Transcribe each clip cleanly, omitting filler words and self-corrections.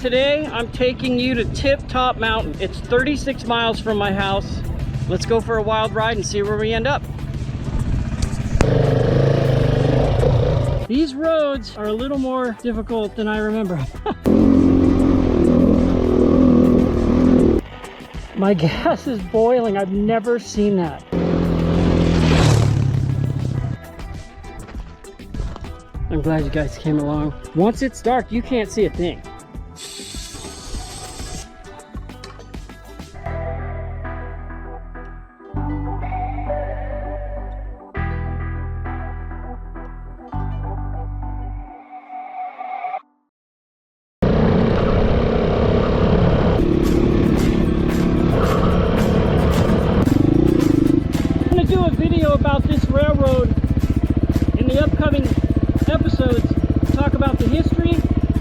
today I'm taking you to Tip Top Mountain. It's 36 miles from my house. Let's go for a wild ride and see where we end up. These roads are a little more difficult than I remember. My gas is boiling. I've never seen that. I'm glad you guys came along. Once it's dark, you can't see a thing. I'm gonna do a video about this railroad in the upcoming episodes, talk about the history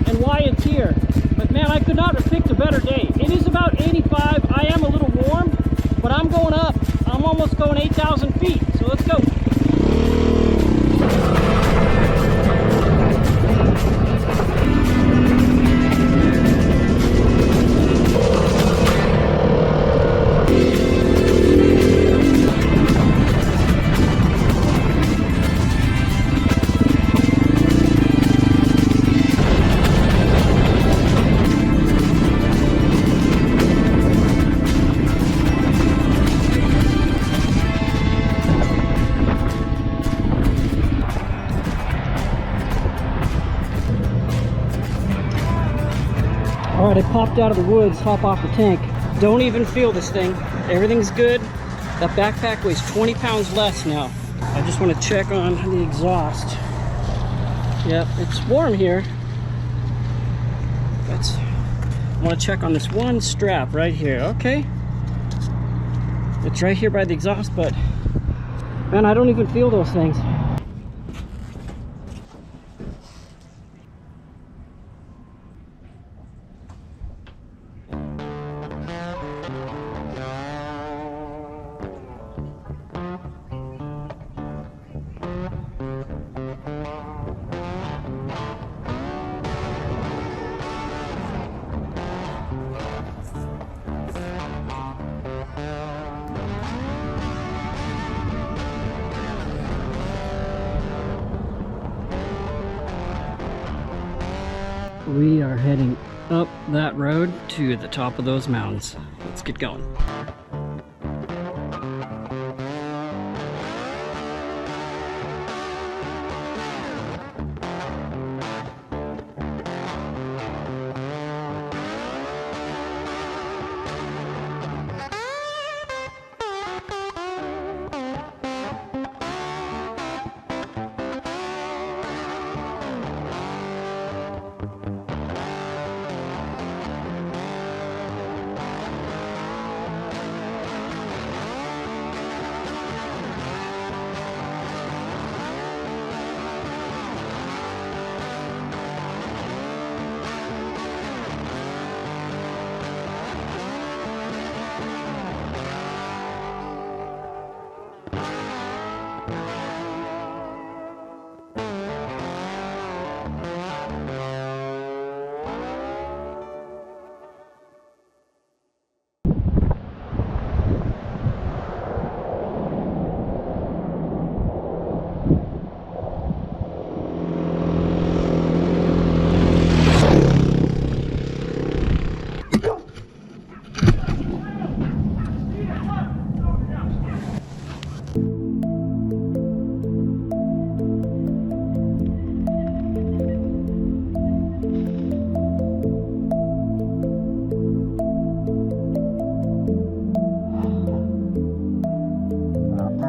and why it's here. But man, I could not have picked a better day. It is about 85. I am a little warm, but I'm going up. I'm almost going 8,000 feet. So let's go. All right, I popped out of the woods, hop off the tank. Don't even feel this thing. Everything's good. That backpack weighs 20 pounds less now. I just want to check on the exhaust. Yep, it's warm here. But I want to check on this one strap right here. Okay. It's right here by the exhaust, but man, I don't even feel those things. We are heading up that road to the top of those mountains. Let's get going.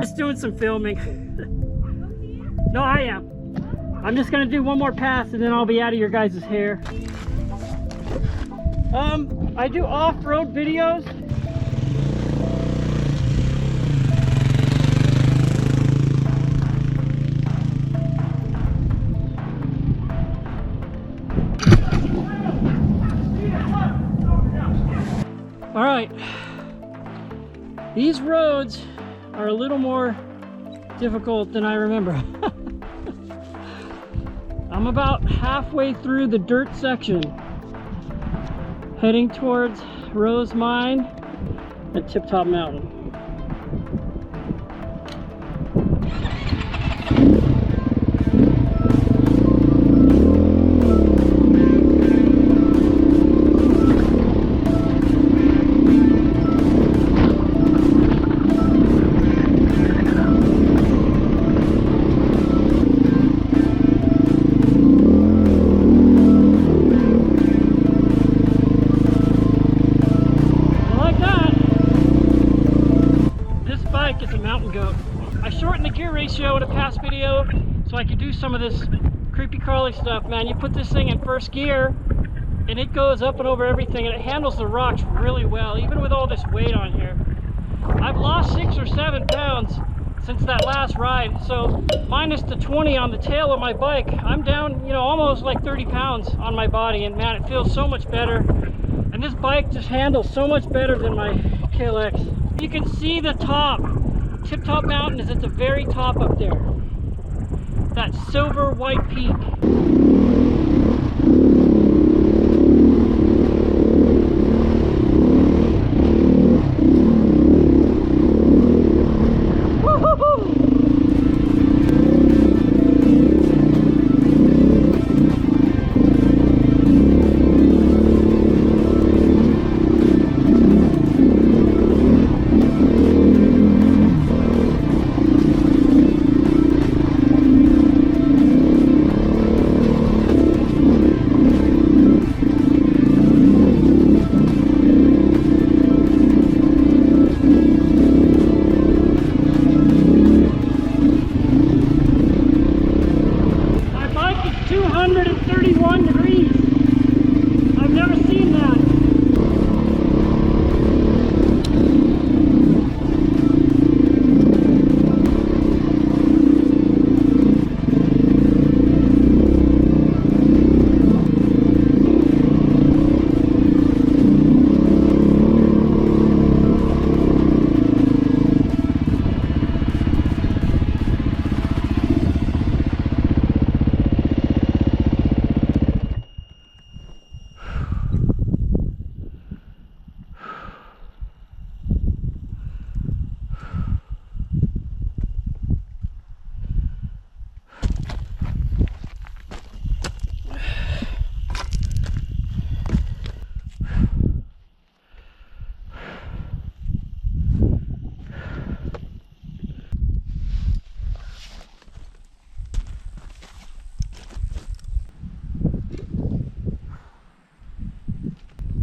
Just doing some filming. No, I am. I'm just gonna do one more pass and then I'll be out of your guys' hair. I do off-road videos. All right, these roads are a little more difficult than I remember. I'm about halfway through the dirt section. Heading towards Rose Mine at Tip Top Mountain. Ratio in a past video so I could do some of this creepy crawly stuff. Man, you put this thing in first gear and it goes up and over everything, and it handles the rocks really well, even with all this weight on here. I've lost 6 or 7 pounds since that last ride, so minus the 20 on the tail of my bike, I'm down, you know, almost like 30 pounds on my body, and man, it feels so much better. And this bike just handles so much better than my KLX. You can see the top. Tip Top Mountain is at the very top up there. That silver white peak.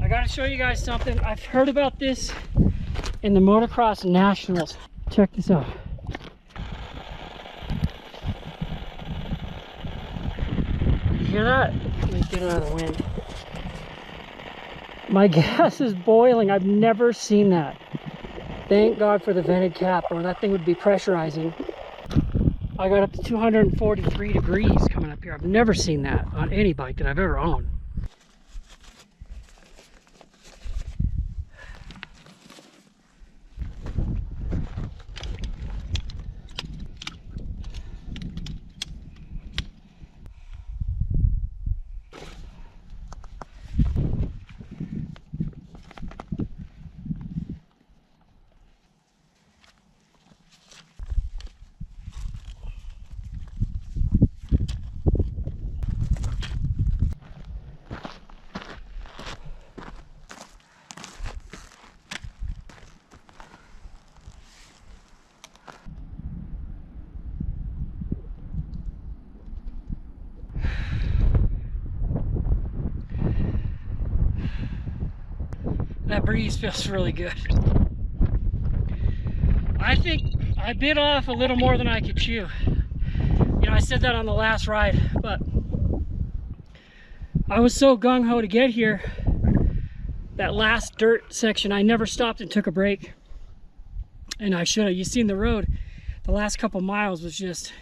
I gotta show you guys something. I've heard about this in the Motocross Nationals. Check this out. You hear that? Let me get out of the wind. My gas is boiling. I've never seen that. Thank God for the vented cap, or that thing would be pressurizing. I got up to 243 degrees coming up here. I've never seen that on any bike that I've ever owned. That breeze feels really good. I think I bit off a little more than I could chew. You know, I said that on the last ride, but I was so gung-ho to get here. That last dirt section, I never stopped and took a break. And I should have. You seen the road. The last couple miles was just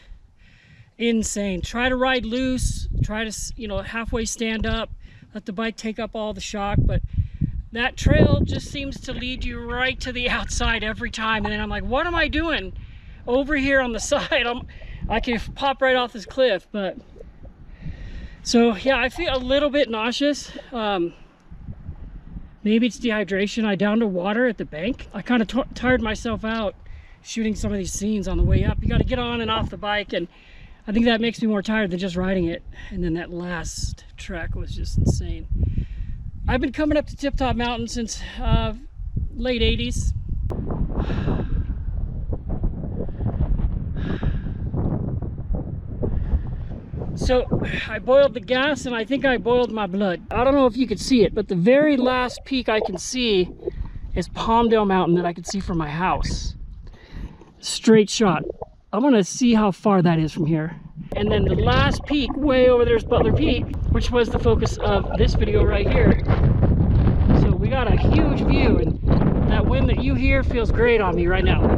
insane. Try to ride loose, try to, you know, halfway stand up, let the bike take up all the shock, but that trail just seems to lead you right to the outside every time. And then I'm like, what am I doing over here on the side? I can pop right off this cliff. But so yeah, I feel a little bit nauseous. Maybe it's dehydration. I downed water at the bank. I kind of tired myself out shooting some of these scenes on the way up. You got to get on and off the bike, and I think that makes me more tired than just riding it. And then that last trek was just insane. I've been coming up to Tip Top Mountain since late 80s. So I boiled the gas and I think I boiled my blood. I don't know if you could see it, but the very last peak I can see is Palmdale Mountain that I can see from my house. Straight shot. I'm gonna see how far that is from here. And then the last peak way over there is Butler Peak, which was the focus of this video right here. So we got a huge view, and that wind that you hear feels great on me right now.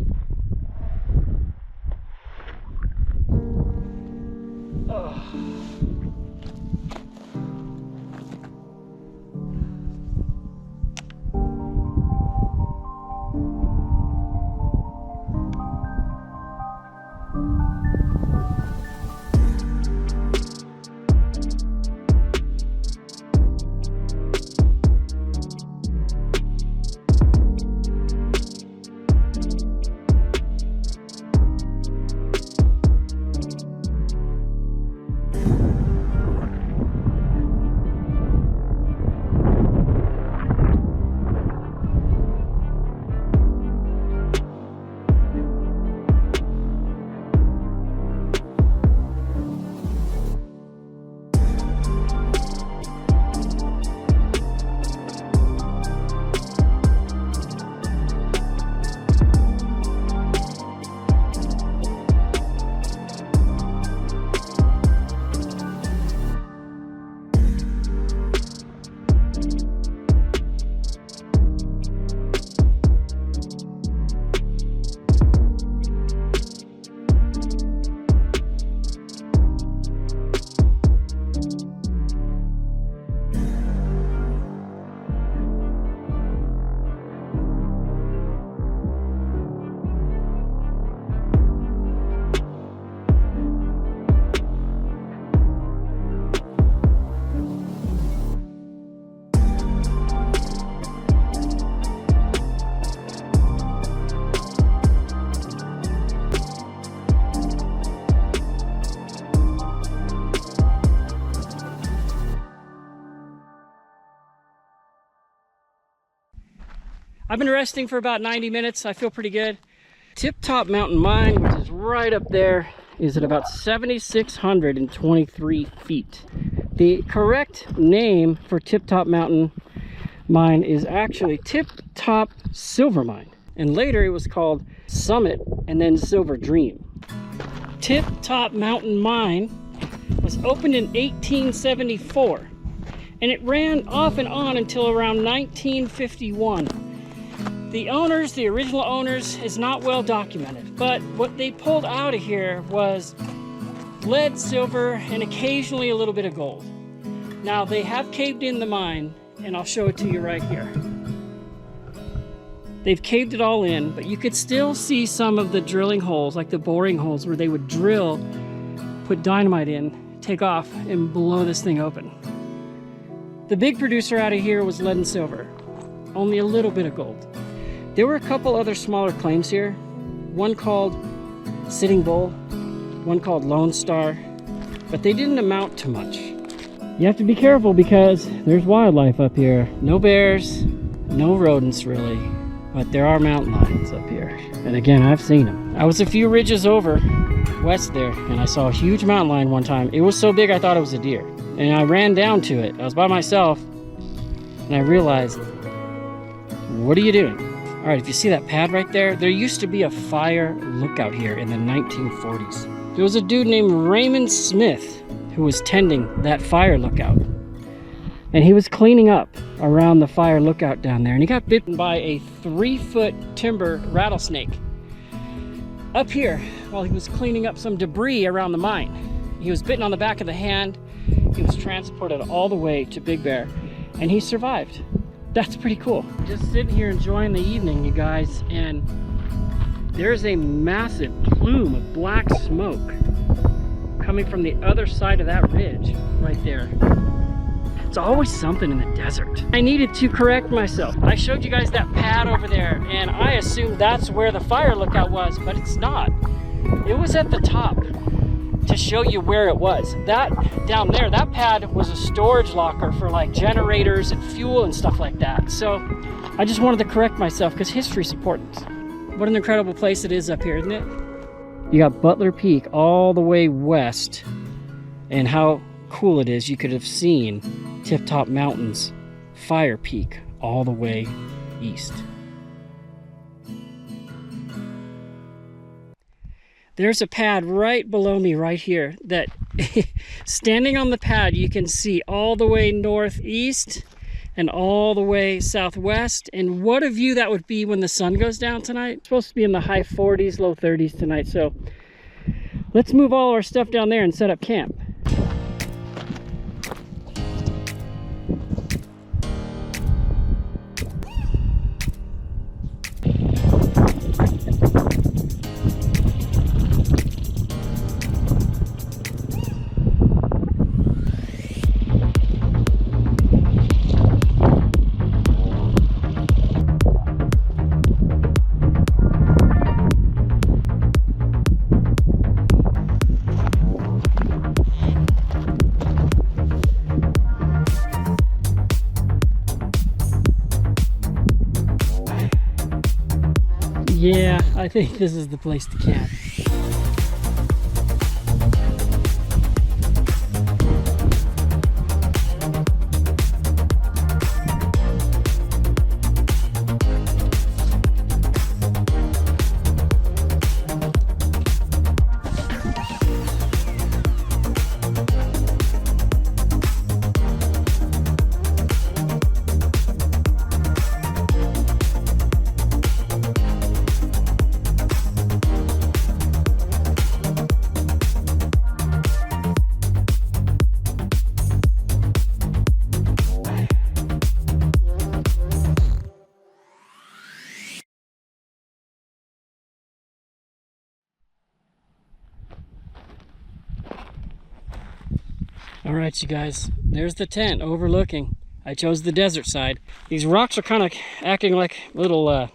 I've been resting for about 90 minutes. I feel pretty good. Tip Top Mountain Mine, which is right up there, is at about 7,623 feet. The correct name for Tip Top Mountain Mine is actually Tip Top Silver Mine. And later it was called Summit and then Silver Dream. Tip Top Mountain Mine was opened in 1874. And it ran off and on until around 1951. The owners, the original owners, is not well documented, but what they pulled out of here was lead, silver, and occasionally a little bit of gold. Now they have caved in the mine, and I'll show it to you right here. They've caved it all in, but you could still see some of the drilling holes, like the boring holes where they would drill, put dynamite in, take off, and blow this thing open. The big producer out of here was lead and silver, only a little bit of gold. There were a couple other smaller claims here, one called Sitting Bull, one called Lone Star, but they didn't amount to much. You have to be careful because there's wildlife up here. No bears, no rodents really, but there are mountain lions up here. And again, I've seen them. I was a few ridges over west there, and I saw a huge mountain lion one time. It was so big I thought it was a deer. And I ran down to it. I was by myself, and I realized, what are you doing? All right, if you see that pad right there, there used to be a fire lookout here in the 1940s. There was a dude named Raymond Smith who was tending that fire lookout. And he was cleaning up around the fire lookout down there, and he got bitten by a 3-foot timber rattlesnake up here while he was cleaning up some debris around the mine. He was bitten on the back of the hand. He was transported all the way to Big Bear, and he survived. That's pretty cool. Just sitting here enjoying the evening, you guys, and there's a massive plume of black smoke coming from the other side of that ridge right there. It's always something in the desert. I needed to correct myself. I showed you guys that pad over there, and I assumed that's where the fire lookout was, but it's not. It was at the top to show you where it was. That down there, that pad was a storage locker for like generators and fuel and stuff like that. So I just wanted to correct myself because history's important. What an incredible place it is up here, isn't it? You got Butler Peak all the way west, and how cool it is. You could have seen Tip Top Mountains, Fire Peak all the way east. There's a pad right below me right here that standing on the pad you can see all the way northeast and all the way southwest, and what a view that would be when the sun goes down tonight. It's supposed to be in the high 40s, low 30s tonight, so let's move all our stuff down there and set up camp. Yeah, I think this is the place to camp. All right, you guys, there's the tent overlooking. I chose the desert side. These rocks are kind of acting like little,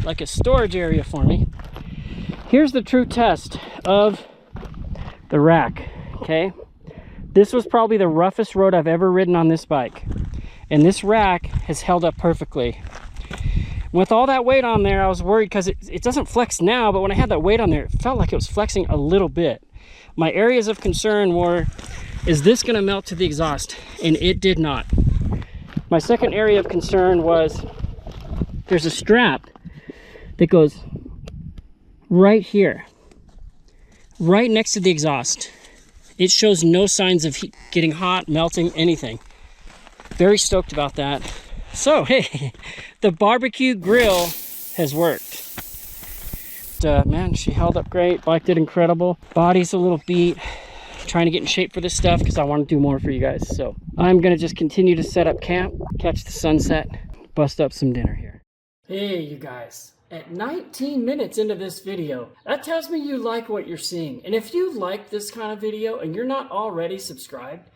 like a storage area for me. Here's the true test of the rack, okay? This was probably the roughest road I've ever ridden on this bike. And this rack has held up perfectly. With all that weight on there, I was worried because it doesn't flex now, but when I had that weight on there, it felt like it was flexing a little bit. My areas of concern were, is this gonna melt to the exhaust? And it did not. My second area of concern was, there's a strap that goes right here, right next to the exhaust. It shows no signs of heat, getting hot, melting, anything. Very stoked about that. So, hey, the barbecue grill has worked. Man, she held up great. Bike did incredible. Body's a little beat. Trying to get in shape for this stuff because I want to do more for you guys. So I'm gonna just continue to set up camp, catch the sunset, bust up some dinner here. Hey, you guys. At 19 minutes into this video, that tells me you like what you're seeing. And if you like this kind of video and you're not already subscribed,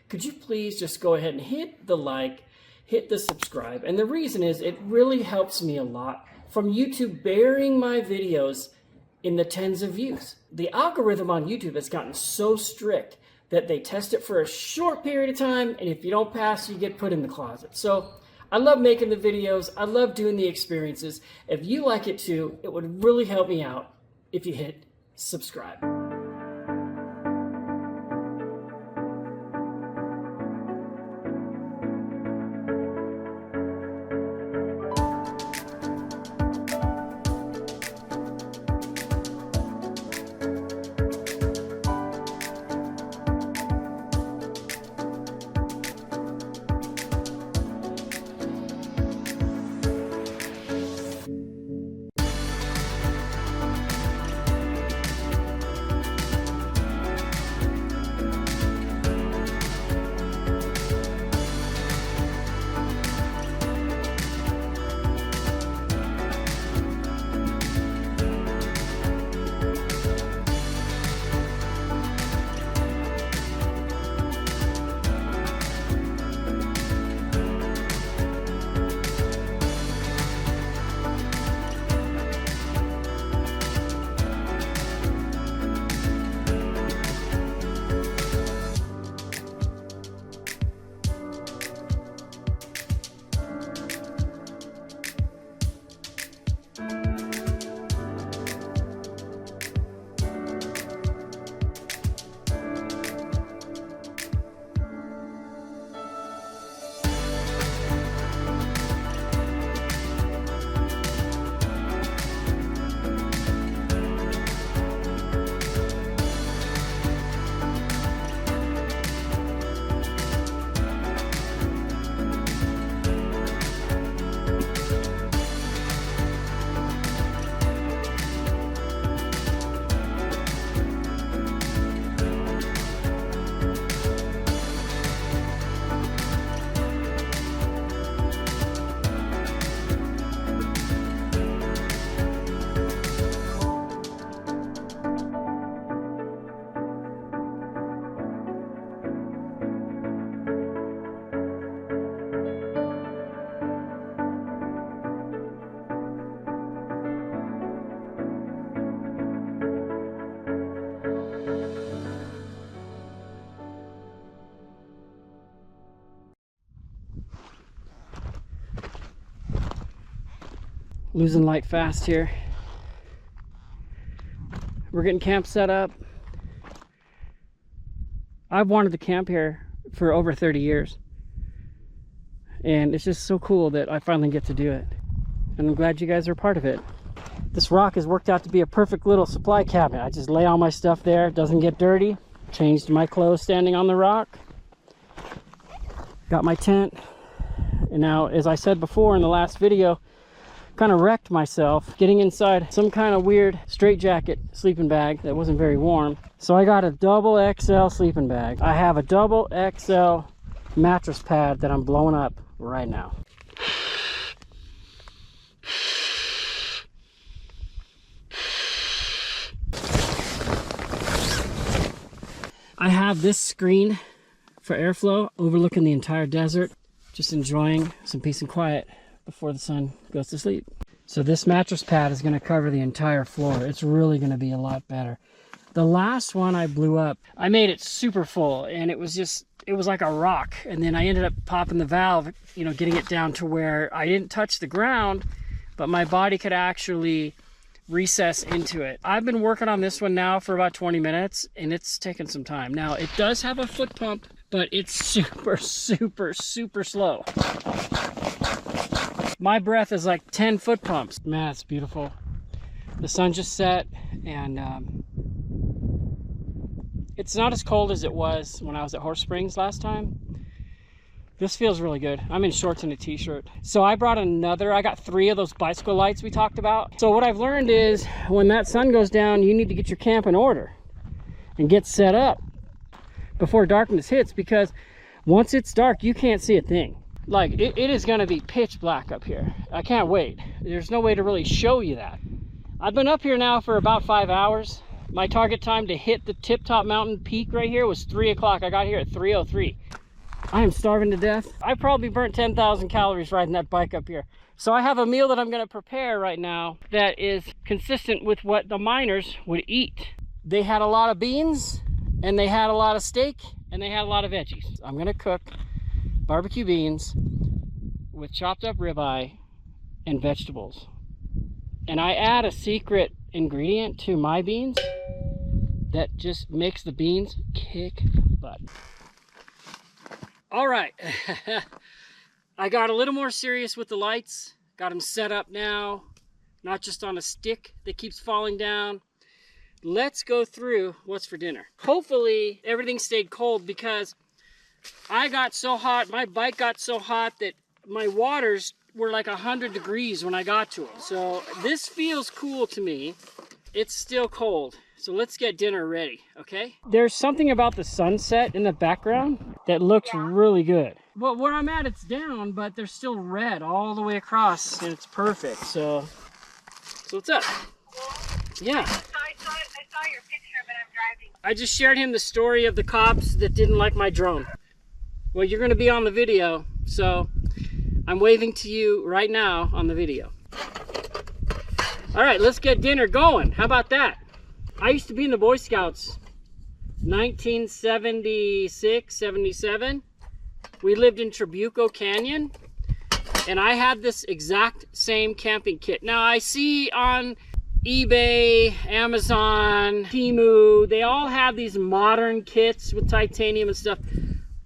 could you please just go ahead and hit the like, hit the subscribe. And the reason is it really helps me a lot from YouTube burying my videos in the tens of views. The algorithm on YouTube has gotten so strict that they test it for a short period of time, and if you don't pass, you get put in the closet. So I love making the videos. I love doing the experiences. If you like it too, it would really help me out if you hit subscribe. Losing light fast here. We're getting camp set up. I've wanted to camp here for over 30 years. And it's just so cool that I finally get to do it. And I'm glad you guys are a part of it. This rock has worked out to be a perfect little supply cabinet. I just lay all my stuff there. It doesn't get dirty. Changed my clothes standing on the rock. Got my tent. And now, as I said before in the last video, kind of wrecked myself getting inside some kind of weird straitjacket sleeping bag that wasn't very warm. So I got a double XL sleeping bag. I have a double XL mattress pad that I'm blowing up right now. I have this screen for airflow overlooking the entire desert, just enjoying some peace and quiet before the sun goes to sleep. So this mattress pad is going to cover the entire floor. It's really going to be a lot better. The last one I blew up, I made it super full, and it was like a rock. And then I ended up popping the valve, you know, getting it down to where I didn't touch the ground, but my body could actually recess into it. I've been working on this one now for about 20 minutes, and it's taken some time. Now, it does have a foot pump, but it's super, super, super slow. My breath is like 10 foot pumps. Man, it's beautiful. The sun just set, and it's not as cold as it was when I was at Horse Springs last time. This feels really good. I'm in shorts and a t-shirt. So I got 3 of those bicycle lights we talked about. So what I've learned is when that sun goes down, you need to get your camp in order and get set up before darkness hits, because once it's dark, you can't see a thing. Like, it is gonna be pitch black up here. I can't wait. There's no way to really show you that. I've been up here now for about 5 hours. My target time to hit the Tip Top Mountain peak right here was 3 o'clock. I got here at 3:03. I am starving to death. I probably burnt 10,000 calories riding that bike up here. So I have a meal that I'm gonna prepare right now that is consistent with what the miners would eat. They had a lot of beans, and they had a lot of steak, and they had a lot of veggies. I'm gonna cook barbecue beans with chopped up ribeye and vegetables. And I add a secret ingredient to my beans that just makes the beans kick butt. All right, I got a little more serious with the lights. Got them set up now, not just on a stick that keeps falling down. Let's go through what's for dinner. Hopefully everything stayed cold, because I got so hot, my bike got so hot that my waters were like 100 degrees when I got to it. So this feels cool to me. It's still cold. So let's get dinner ready, okay? There's something about the sunset in the background that looks really good. Well, where I'm at, it's down, but there's still red all the way across, and it's perfect. So what's up? Yeah. I saw your picture, but I'm driving. I just shared him the story of the cops that didn't like my drone. Well, you're going to be on the video, so I'm waving to you right now on the video. All right, let's get dinner going. How about that? I used to be in the Boy Scouts, 1976, 77. We lived in Trabuco Canyon, and I had this exact same camping kit. Now, I see on eBay, Amazon, Temu, they all have these modern kits with titanium and stuff.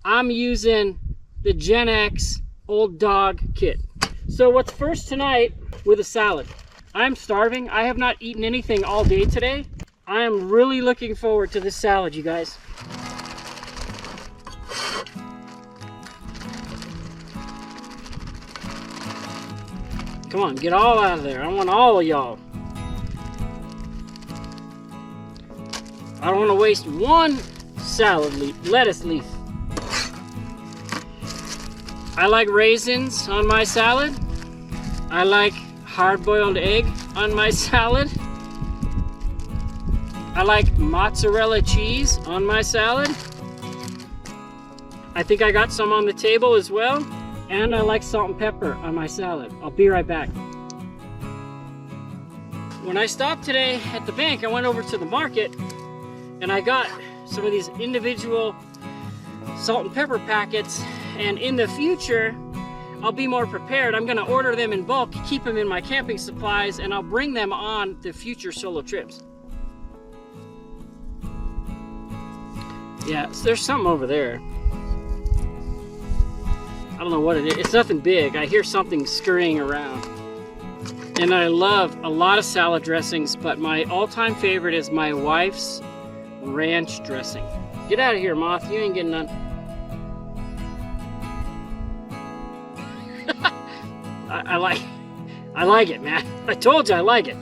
I'm using the Gen X Old Dog kit. So what's first tonight with a salad? I'm starving. I have not eaten anything all day today. I am really looking forward to this salad, you guys. Come on, get all out of there. I want all of y'all. I don't want to waste one salad leaf, lettuce leaf. I like raisins on my salad. I like hard-boiled egg on my salad. I like mozzarella cheese on my salad. I think I got some on the table as well. And I like salt and pepper on my salad. I'll be right back. When I stopped today at the bank, I went over to the market and I got some of these individual salt and pepper packets. And in the future, I'll be more prepared. I'm gonna order them in bulk, keep them in my camping supplies, and I'll bring them on the future solo trips. Yeah, so there's something over there. I don't know what it is. It's nothing big. I hear something scurrying around. And I love a lot of salad dressings, but my all-time favorite is my wife's ranch dressing. Get out of here, moth. You ain't getting none. I like it, man. I told you I like it.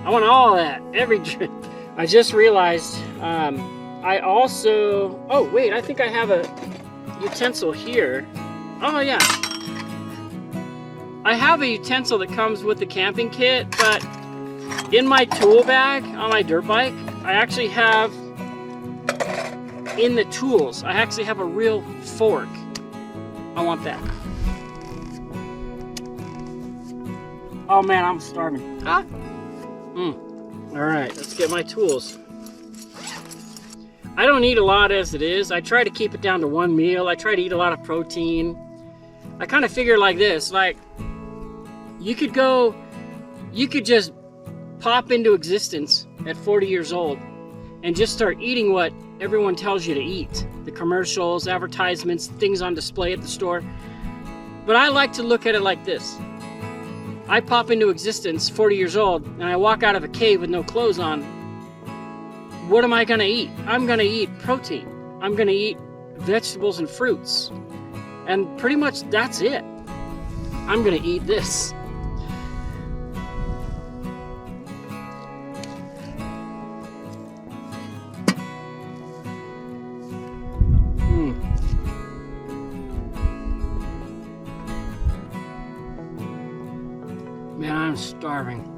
I want all of that. Every drip. I just realized I also... Oh, wait. I think I have a utensil here. Oh, yeah. I have a utensil that comes with the camping kit, but in my tool bag on my dirt bike, I actually have, in the tools, I actually have a real fork. I want that. Oh man, I'm starving. Ah. All right, let's get my tools. I don't eat a lot as it is. I try to keep it down to one meal. I try to eat a lot of protein. I kind of figure like this, like you could just pop into existence at 40 years old and just start eating what everyone tells you to eat. The commercials, advertisements, things on display at the store. But I like to look at it like this. I pop into existence 40 years old and I walk out of a cave with no clothes on. What am I gonna eat? I'm gonna eat protein. I'm gonna eat vegetables and fruits. And pretty much that's it. I'm gonna eat this. Man, I'm starving.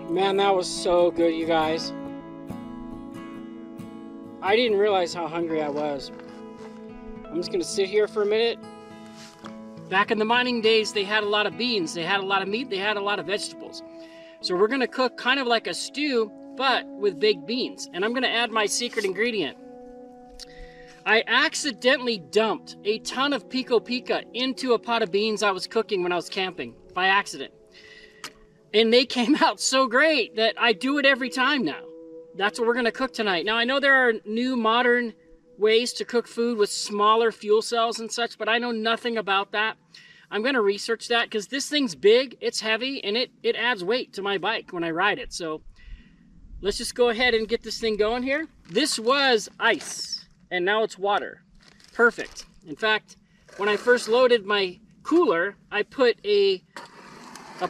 Man, that was so good, you guys. I didn't realize how hungry I was. I'm just gonna sit here for a minute. Back in the mining days, they had a lot of beans, they had a lot of meat, they had a lot of vegetables. So we're gonna cook kind of like a stew, but with baked beans. And I'm gonna add my secret ingredient. I accidentally dumped a ton of pico pico into a pot of beans I was cooking when I was camping, by accident. And they came out so great that I do it every time now. That's what we're gonna cook tonight. Now I know there are new modern ways to cook food with smaller fuel cells and such, but I know nothing about that. I'm gonna research that because this thing's big, it's heavy, and it adds weight to my bike when I ride it. So let's just go ahead and get this thing going here. This was ice, and now it's water. Perfect. In fact, when I first loaded my cooler, I put a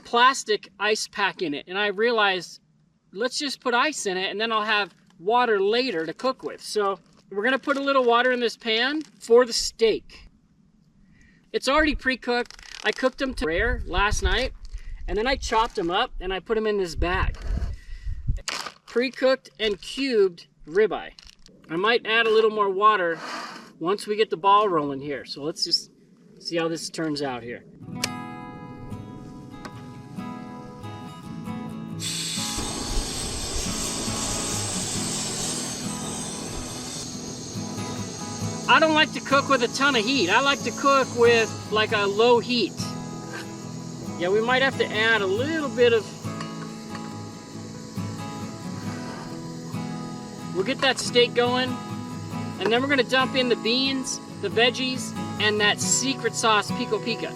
plastic ice pack in it, and I realized, let's just put ice in it, and then I'll have water later to cook with. So we're gonna put a little water in this pan for the steak. It's already pre-cooked. I cooked them to rare last night, and then I chopped them up and I put them in this bag. Pre-cooked and cubed ribeye. I might add a little more water once we get the ball rolling here. So let's just see how this turns out here. I don't like to cook with a ton of heat. I like to cook with like a low heat. Yeah, we might have to add a little bit of... We'll get that steak going, and then we're gonna dump in the beans, the veggies, and that secret sauce pico pico.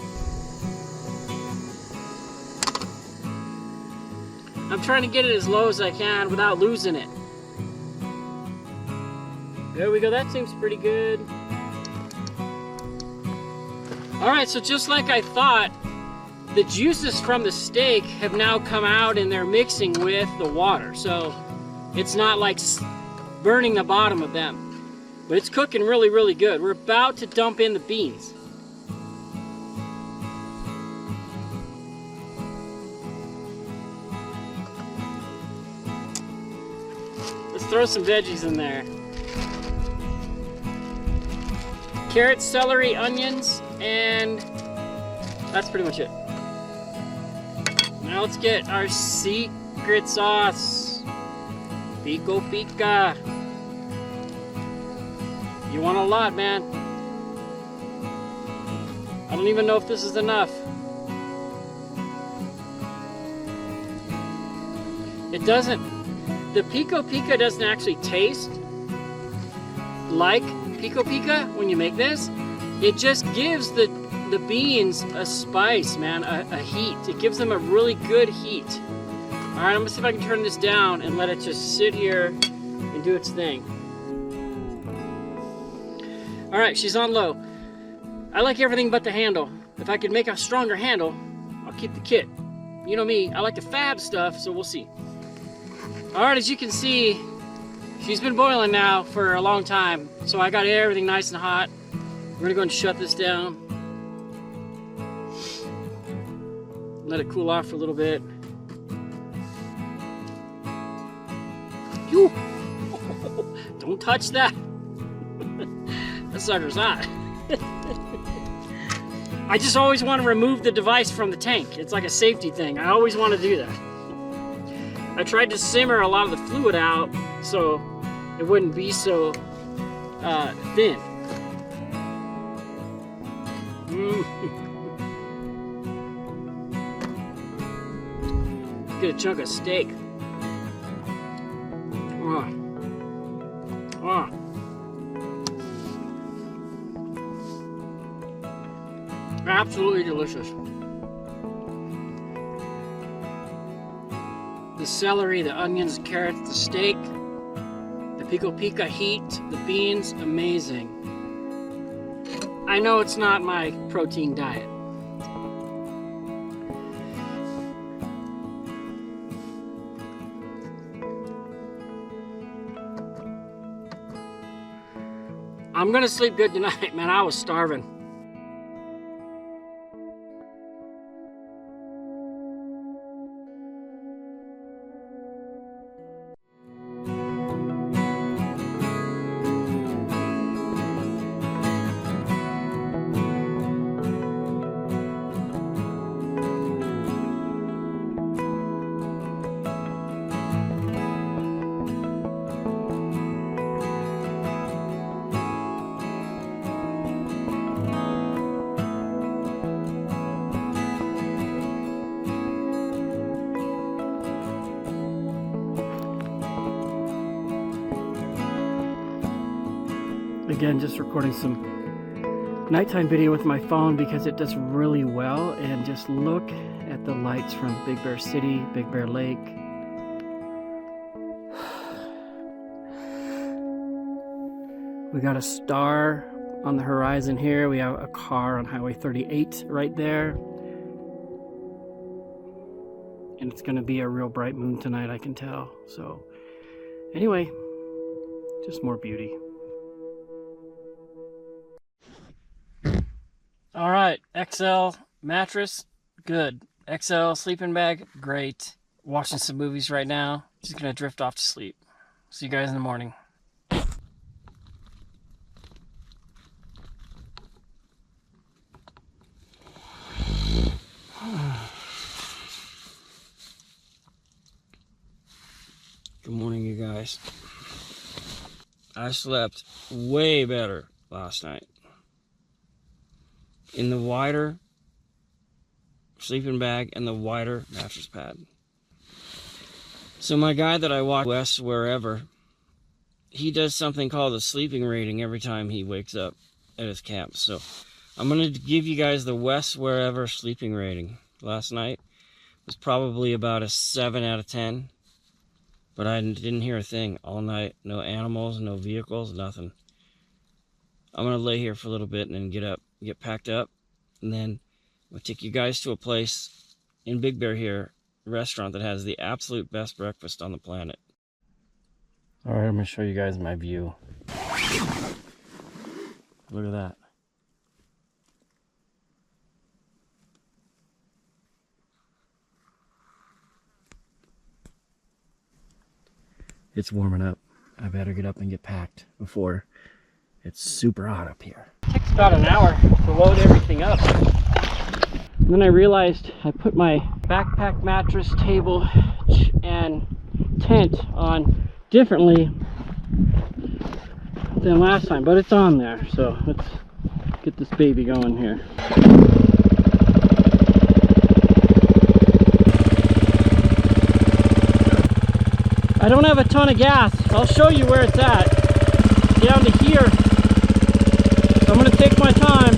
I'm trying to get it as low as I can without losing it. There we go, that seems pretty good. All right, so just like I thought, the juices from the steak have now come out and they're mixing with the water. So it's not like burning the bottom of them, but it's cooking really, really good. We're about to dump in the beans. Let's throw some veggies in there. carrots, celery, onions, and that's pretty much it. Now let's get our secret sauce. Pico Pica. You want a lot, man. I don't even know if this is enough. It doesn't, the Pico Pica doesn't actually taste like Pico Pica when you make this. It just gives the beans a spice, man, a heat. It gives them a really good heat. All right, I'm gonna see if I can turn this down and let it just sit here and do its thing. All right, she's on low. I like everything but the handle. If I could make a stronger handle, I'll keep the kit. You know me, I like to fab stuff, so we'll see. All right, as you can see, she's been boiling now for a long time, so I got everything nice and hot. We're gonna go and shut this down. Let it cool off for a little bit. Phew. Don't touch that. That sucker's hot. I just always want to remove the device from the tank. It's like a safety thing. I always want to do that. I tried to simmer a lot of the fluid out so it wouldn't be so thin. Get a chunk of steak. Absolutely delicious. The celery, the onions, the carrots, the steak, the Pico Pica heat, the beans, amazing. I know it's not my protein diet. I'm gonna sleep good tonight, man. I was starving. Again, just recording some nighttime video with my phone because it does really well. And just look at the lights from Big Bear City, Big Bear Lake. We got a star on the horizon here. We have a car on Highway 38 right there. And it's gonna be a real bright moon tonight, I can tell. So anyway, just more beauty. All right, XL mattress, good. XL sleeping bag, great. Watching some movies right now. Just gonna drift off to sleep. See you guys in the morning. Good morning, you guys. I slept way better last night. In the wider sleeping bag and the wider mattress pad. So my guy that I walk west wherever, he does something called a sleeping rating every time he wakes up at his camp. So I'm going to give you guys the west wherever sleeping rating. Last night was probably about a 7 out of 10. But I didn't hear a thing all night. No animals, no vehicles, nothing. I'm going to lay here for a little bit and then get up, get packed up. And then I'm going to take you guys to a place in Big Bear here, a restaurant that has the absolute best breakfast on the planet. All right, I'm going to show you guys my view. Look at that. It's warming up. I better get up and get packed before it's super hot up here. Check about an hour to load everything up. And then I realized I put my backpack mattress, table, and tent on differently than last time, but it's on there. So let's get this baby going here. I don't have a ton of gas. I'll show you where it's at. Down to here. So I'm gonna take my time.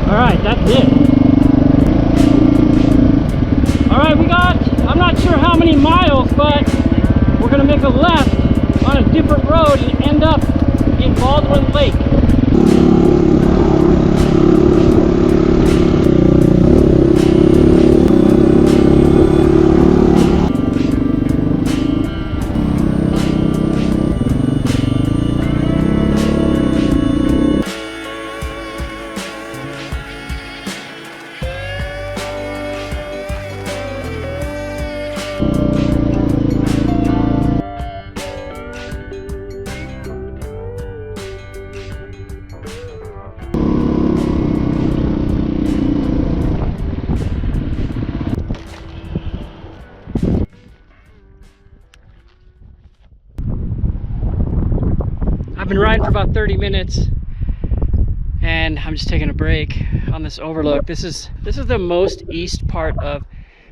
Alright, that's it. Alright, we got, I'm not sure how many miles, but we're going to make a left on a different road and end up in Baldwin Lake. I've been riding for about 30 minutes and I'm just taking a break on this overlook. This is the most east part of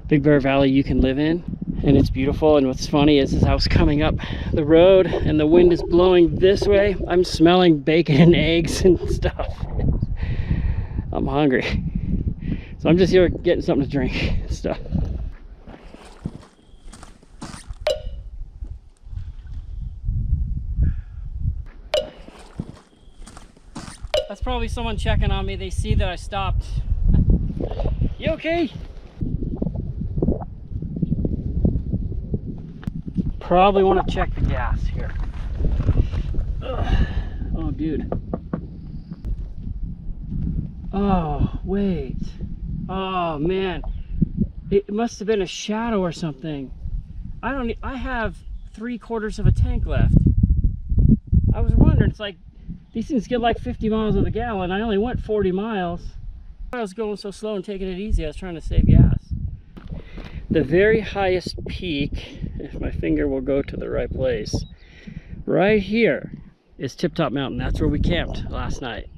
Big Bear Valley you can live in, and it's beautiful. And what's funny is I was coming up the road and the wind is blowing this way. I'm smelling bacon and eggs and stuff. I'm hungry. So I'm just here getting something to drink and stuff. That's probably someone checking on me. They see that I stopped. You okay? Probably want to check the gas here. Ugh. Oh, dude. Oh, wait. Oh, man. It must have been a shadow or something. I have 3/4 of a tank left. I was wondering, it's like, these things get like 50 miles on the gallon. I only went 40 miles. I was going so slow and taking it easy. I was trying to save gas. The very highest peak, if my finger will go to the right place, right here is Tip Top Mountain. That's where we camped last night.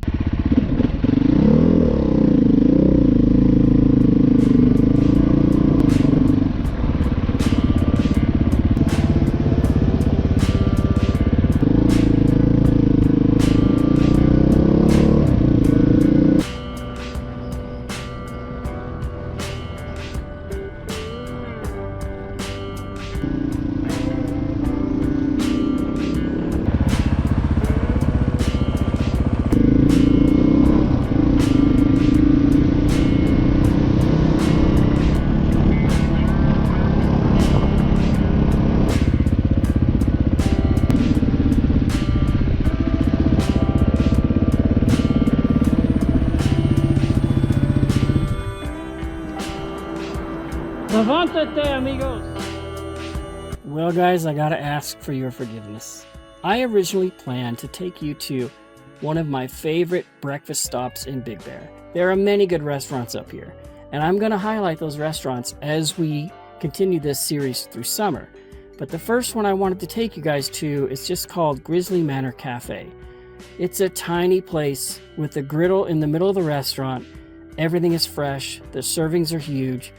Levántate, amigos! Well, guys, I gotta ask for your forgiveness. I originally planned to take you to one of my favorite breakfast stops in Big Bear. There are many good restaurants up here, and I'm gonna highlight those restaurants as we continue this series through summer. But the first one I wanted to take you guys to is just called Grizzly Manor Cafe. It's a tiny place with a griddle in the middle of the restaurant. Everything is fresh, the servings are huge,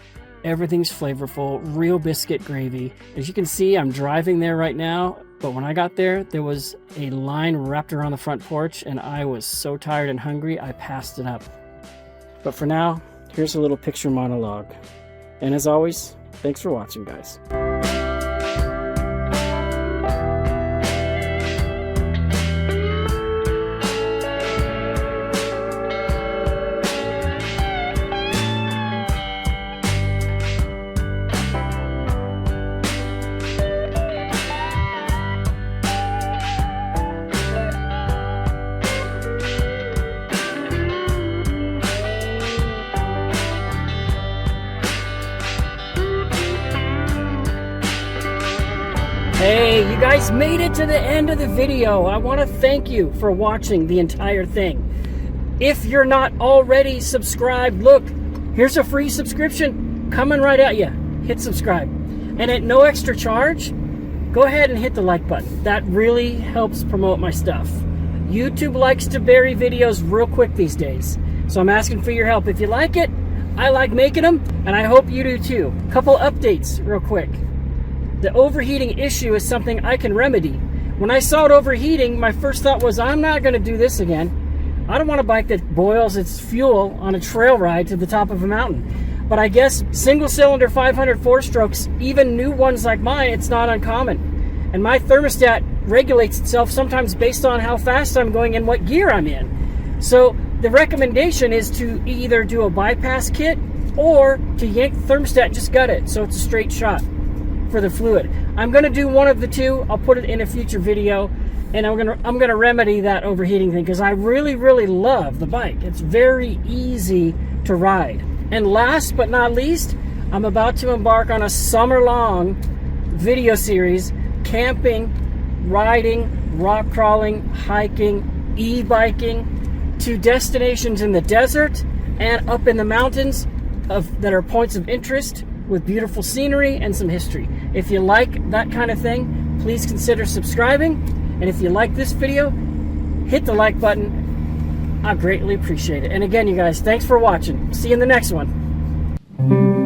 everything's flavorful, real biscuit gravy. As you can see, I'm driving there right now, but when I got there, there was a line wrapped around the front porch, and I was so tired and hungry, I passed it up. But for now, here's a little picture monologue. And as always, thanks for watching, guys. Hey, you guys made it to the end of the video. I want to thank you for watching the entire thing. If you're not already subscribed, look, here's a free subscription coming right at you. Hit subscribe. And at no extra charge, go ahead and hit the like button. That really helps promote my stuff. YouTube likes to bury videos real quick these days. So I'm asking for your help. If you like it, I like making them, and I hope you do too. Couple updates real quick. The overheating issue is something I can remedy. When I saw it overheating, my first thought was, I'm not going to do this again. I don't want a bike that boils its fuel on a trail ride to the top of a mountain. But I guess single-cylinder 500 4-strokes, even new ones like mine, it's not uncommon. And my thermostat regulates itself sometimes based on how fast I'm going and what gear I'm in. So the recommendation is to either do a bypass kit or to yank the thermostat and just gut it so it's a straight shot for the fluid. I'm going to do one of the two. I'll put it in a future video, and I'm going to remedy that overheating thing because I really love the bike. It's very easy to ride. And last but not least, I'm about to embark on a summer-long video series: camping, riding, rock crawling, hiking, e-biking to destinations in the desert and up in the mountains that are points of interest with beautiful scenery and some history. If you like that kind of thing, please consider subscribing. And if you like this video, hit the like button. I greatly appreciate it. And again, you guys, thanks for watching. See you in the next one.